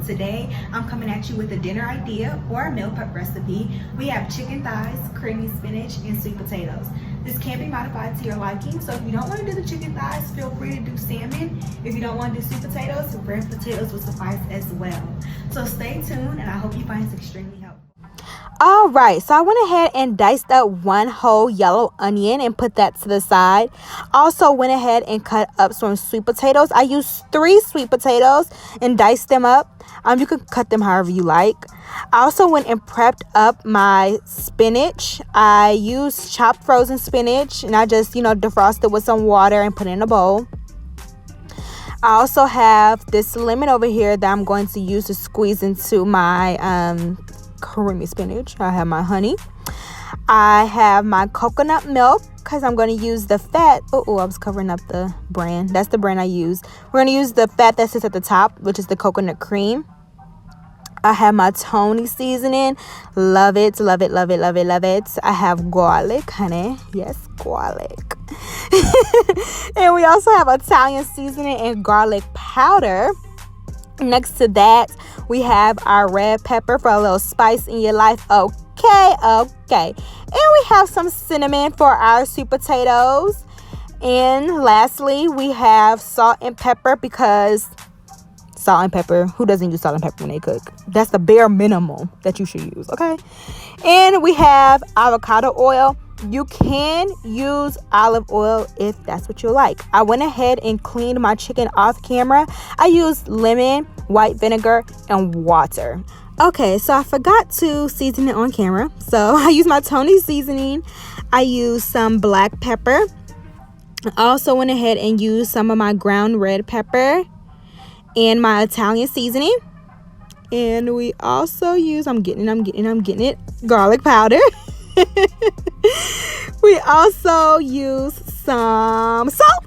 today I'm coming at you with a dinner idea or a meal prep recipe. We have chicken thighs, creamy spinach, and sweet potatoes. This can be modified to your liking, so if you don't want to do the chicken thighs, feel free to do salmon. If you don't want to do sweet potatoes, red potatoes will suffice as well. So stay tuned, and I hope you find this extremely helpful. All right, so I went ahead and diced up one whole yellow onion and put that to the side. Also went ahead and cut up some sweet potatoes. I used 3 sweet potatoes and diced them up. You can cut them however you like. I also went and prepped up my spinach. I used chopped frozen spinach, and I just, defrosted with some water and put it in a bowl. I also have this lemon over here that I'm going to use to squeeze into my creamy spinach. I have my honey. I have my coconut milk because I'm going to use the fat. Oh, I was covering up the brand. That's the brand I use. We're going to use the fat that sits at the top, which is the coconut cream. I have my Tony seasoning. Love it, love it, love it, love it, love it. I have garlic, honey. Yes, garlic. And we also have Italian seasoning and garlic powder. Next to that, we have our red pepper for a little spice in your life. Okay. And we have some cinnamon for our sweet potatoes. And lastly, we have salt and pepper because salt and pepper, who doesn't use salt and pepper when they cook? That's the bare minimum that you should use, okay? And we have avocado oil. You can use olive oil if that's what you like. I went ahead and cleaned my chicken off camera. I used lemon, white vinegar, and water. Okay, so I forgot to season it on camera. So I used my Tony seasoning. I used some black pepper. I also went ahead and used some of my ground red pepper and my Italian seasoning. And we also use, I'm getting it, garlic powder. We also use some salt,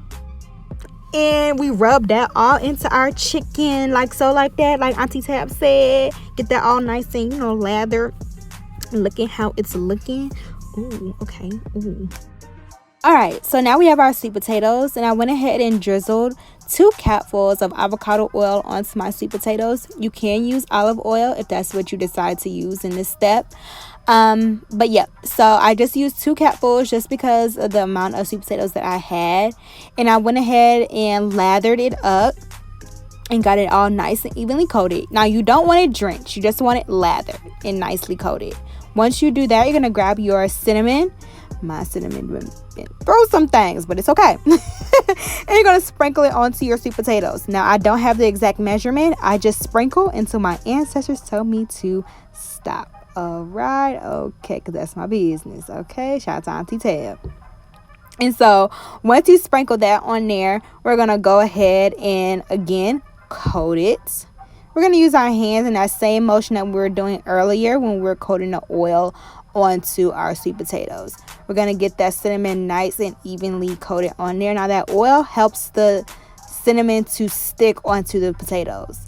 and we rub that all into our chicken like that, like Auntie Tab said. Get that all nice and lathered. Looking how it's looking. Ooh, okay. Ooh. All right, so now we have our sweet potatoes, and I went ahead and drizzled 2 cupfuls of avocado oil onto my sweet potatoes. You can use olive oil if that's what you decide to use in this step. But yeah, so I just used 2 cupfuls just because of the amount of sweet potatoes that I had, and I went ahead and lathered it up and got it all nice and evenly coated. Now you don't want it drenched, you just want it lathered and nicely coated. Once you do that, you're gonna grab your cinnamon. My cinnamon been through some things, but it's okay. And you're gonna sprinkle it onto your sweet potatoes. Now I don't have the exact measurement, I just sprinkle until my ancestors told me to stop. All right, okay, because that's my business. Okay, shout out to Auntie Tab. And so once you sprinkle that on there, we're gonna go ahead and again coat it. We're gonna use our hands in that same motion that we were doing earlier when we were coating the oil onto our sweet potatoes. We're gonna get that cinnamon nice and evenly coated on there. Now that oil helps the cinnamon to stick onto the potatoes.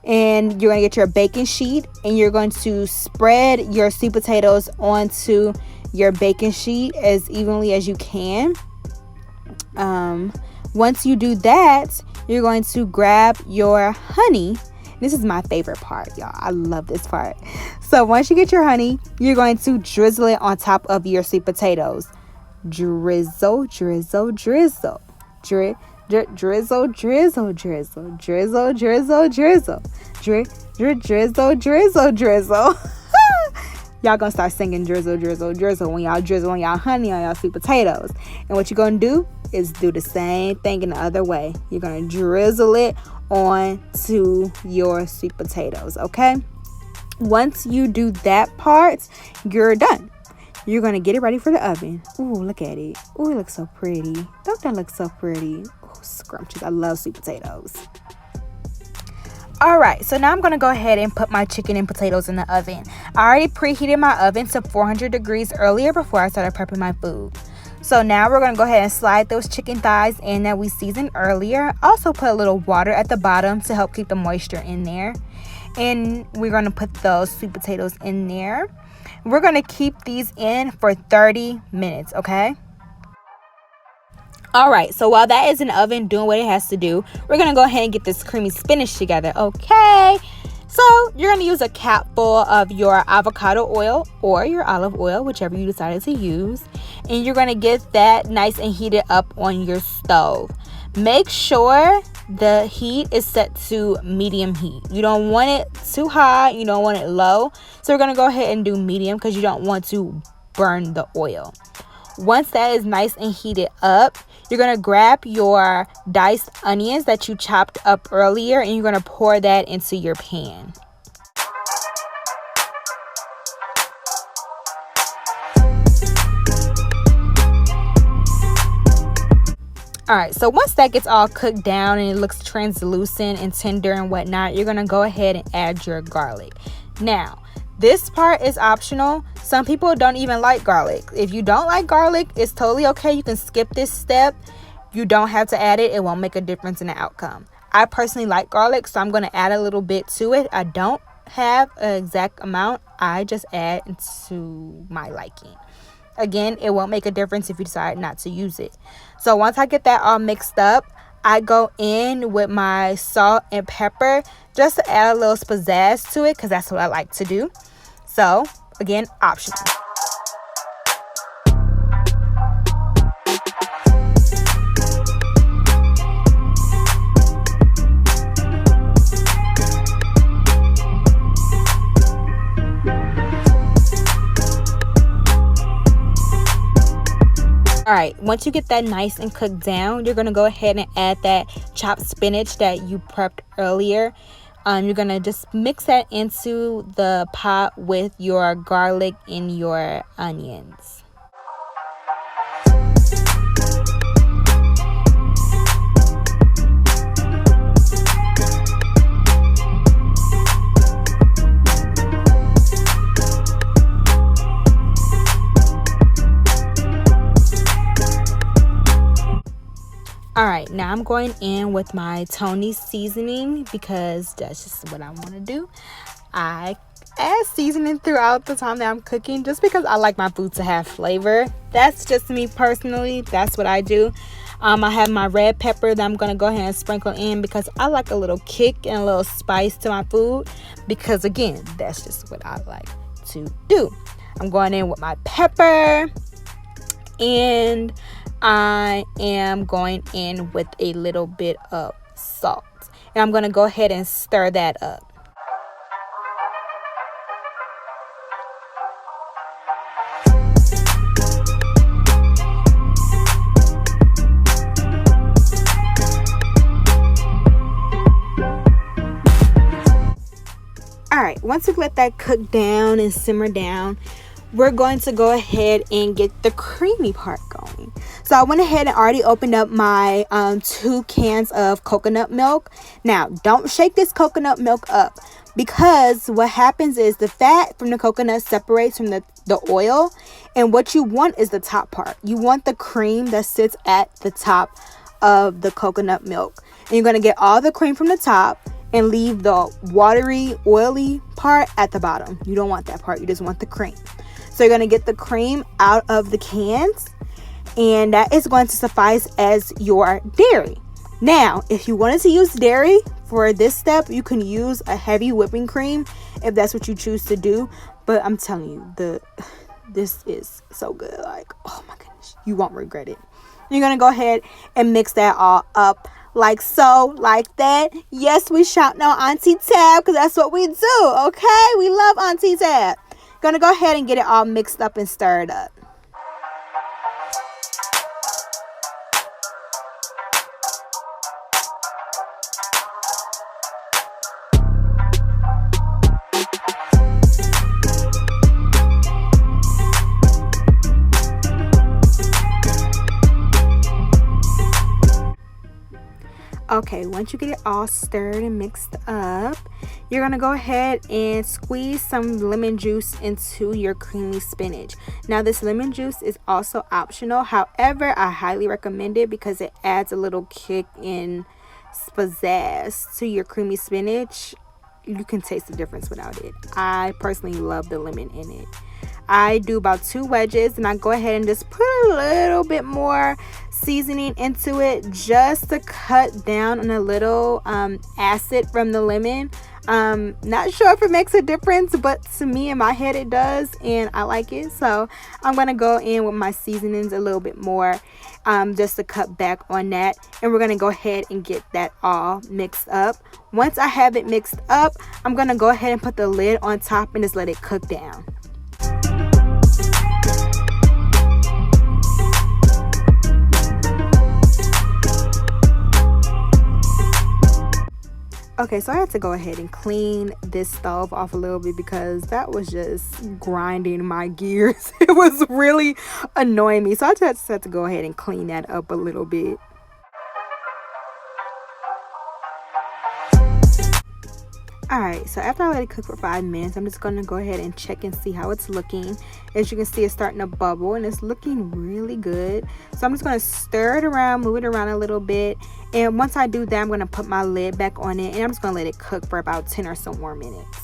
And you're going to get your baking sheet, and you're going to spread your sweet potatoes onto your baking sheet as evenly as you can. Once you do that, you're going to grab your honey. This is my favorite part, y'all. I love this part. So once you get your honey, you're going to drizzle it on top of your sweet potatoes. Drizzle, drizzle, drizzle. Drizzle, drizzle, drizzle, drizzle, drizzle, drizzle, drizzle, drizzle, drizzle. Y'all gonna start singing drizzle, drizzle, drizzle when y'all drizzle on y'all honey on y'all sweet potatoes. And what you're gonna do is do the same thing in the other way. You're gonna drizzle it onto your sweet potatoes, okay? Once you do that part, you're done. You're going to get it ready for the oven. Ooh, look at it. Ooh, it looks so pretty. Don't that look so pretty? Ooh, scrumptious. I love sweet potatoes. All right, so now I'm going to go ahead and put my chicken and potatoes in the oven. I already preheated my oven to 400 degrees earlier before I started prepping my food. So now we're going to go ahead and slide those chicken thighs in that we seasoned earlier. Also put a little water at the bottom to help keep the moisture in there. And we're going to put those sweet potatoes in there. We're going to keep these in for 30 minutes, okay? All right, so while that is in the oven doing what it has to do, we're going to go ahead and get this creamy spinach together, okay? So you're going to use a capful of your avocado oil or your olive oil, whichever you decided to use. And you're going to get that nice and heated up on your stove. Make sure the heat is set to medium heat. You don't want it too high, you don't want it low. So we're going to go ahead and do medium because you don't want to burn the oil. Once that is nice and heated up, you're going to grab your diced onions that you chopped up earlier and you're going to pour that into your pan. Alright, so once that gets all cooked down and it looks translucent and tender and whatnot, you're going to go ahead and add your garlic. Now, this part is optional. Some people don't even like garlic. If you don't like garlic, it's totally okay. You can skip this step. You don't have to add it. It won't make a difference in the outcome. I personally like garlic, so I'm going to add a little bit to it. I don't have an exact amount. I just add to my liking. Again, it won't make a difference if you decide not to use it. So once I get that all mixed up, I go in with my salt and pepper just to add a little pizzazz to it because that's what I like to do. So again, optional. Alright, once you get that nice and cooked down, you're going to go ahead and add that chopped spinach that you prepped earlier. You're going to just mix that into the pot with your garlic and your onions. Alright, now I'm going in with my Tony seasoning because that's just what I want to do. I add seasoning throughout the time that I'm cooking just because I like my food to have flavor. That's just me personally. That's what I do. I have my red pepper that I'm going to go ahead and sprinkle in because I like a little kick and a little spice to my food because, again, that's just what I like to do. I'm going in with my pepper and I am going in with a little bit of salt. And I'm going to go ahead and stir that up. Alright, once we let that cook down and simmer down, we're going to go ahead and get the creamy part going. So I went ahead and already opened up my 2 cans of coconut milk. Now, don't shake this coconut milk up because what happens is the fat from the coconut separates from the oil, and what you want is the top part. You want the cream that sits at the top of the coconut milk. And you're going to get all the cream from the top and leave the watery, oily part at the bottom. You don't want that part. You just want the cream. So you're going to get the cream out of the cans, and that is going to suffice as your dairy. Now, if you wanted to use dairy for this step, you can use a heavy whipping cream if that's what you choose to do. But I'm telling you, this is so good. Like, oh my goodness, you won't regret it. You're going to go ahead and mix that all up like so, like that. Yes, we shout now Auntie Tab because that's what we do, okay? We love Auntie Tab. Gonna go ahead and get it all mixed up and stirred up. Okay, once you get it all stirred and mixed up, you're going to go ahead and squeeze some lemon juice into your creamy spinach. Now, this lemon juice is also optional. However, I highly recommend it because it adds a little kick and pizzazz to your creamy spinach. You can taste the difference without it. I personally love the lemon in it. I do about 2 wedges, and I go ahead and just put a little bit more seasoning into it just to cut down on a little acid from the lemon. Not sure if it makes a difference, but to me, in my head, it does, and I like it. So I'm gonna go in with my seasonings a little bit more, just to cut back on that. And we're gonna go ahead and get that all mixed up. Once I have it mixed up, I'm gonna go ahead and put the lid on top and just let it cook down. Okay, so I had to go ahead and clean this stove off a little bit because that was just grinding my gears. It was really annoying me. So I just had to go ahead and clean that up a little bit. Alright, so after I let it cook for 5 minutes, I'm just going to go ahead and check and see how it's looking. As you can see, it's starting to bubble and it's looking really good. So I'm just going to stir it around, move it around a little bit. And once I do that, I'm going to put my lid back on it and I'm just going to let it cook for about 10 or so more minutes.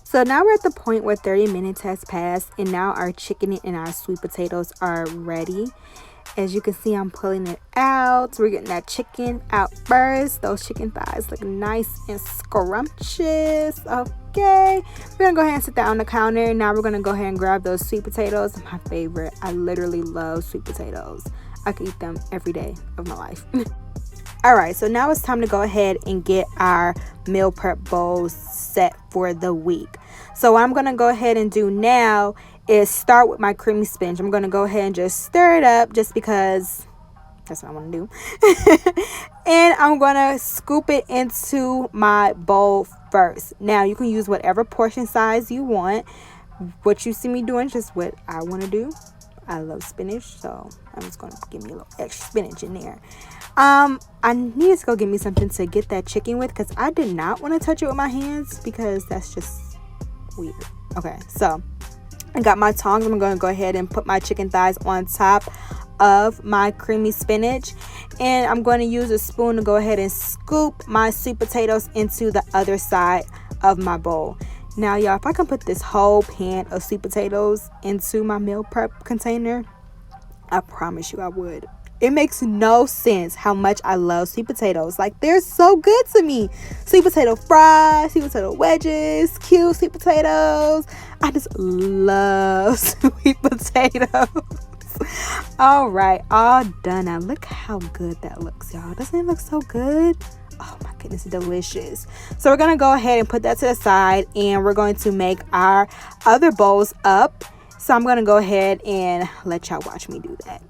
So now we're at the point where 30 minutes has passed and now our chicken and our sweet potatoes are ready. As you can see, I'm pulling it out. We're getting that chicken out first. Those chicken thighs look nice and scrumptious. Okay, we're gonna go ahead and sit that on the counter. Now we're gonna go ahead and grab those sweet potatoes. My favorite. I literally love sweet potatoes. I could eat them every day of my life. Alright, so now it's time to go ahead and get our meal prep bowls set for the week. So what I'm going to go ahead and do now is start with my creamy spinach. I'm going to go ahead and just stir it up just because that's what I want to do. And I'm going to scoop it into my bowl first. Now you can use whatever portion size you want. What you see me doing is just what I want to do. I love spinach, so I'm just going to give me a little extra spinach in there. I need to go get me something to get that chicken with because I did not want to touch it with my hands because that's just weird. Okay, so I got my tongs. I'm going to go ahead and put my chicken thighs on top of my creamy spinach, and I'm going to use a spoon to go ahead and scoop my sweet potatoes into the other side of my bowl. Now y'all, if I can put this whole pan of sweet potatoes into my meal prep container, I promise you I would. It makes no sense how much I love sweet potatoes. Like, they're so good to me. Sweet potato fries, sweet potato wedges, cute sweet potatoes. I just love sweet potatoes. All right, all done. Now look how good that looks, y'all. Doesn't it look so good? Oh my goodness, delicious. So we're gonna go ahead and put that to the side, and we're going to make our other bowls up. So I'm gonna go ahead and let y'all watch me do that.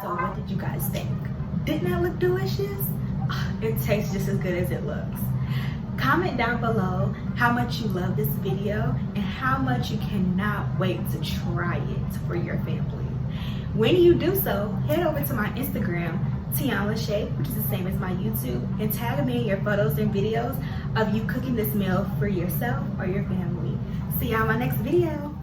So what did you guys think? Didn't that look delicious? It tastes just as good as it looks. Comment down below how much you love this video and how much you cannot wait to try it for your family. When you do so, head over to my Instagram, Tiana Shea, which is the same as my YouTube, and tag me in your photos and videos of you cooking this meal for yourself or your family. See y'all in my next video.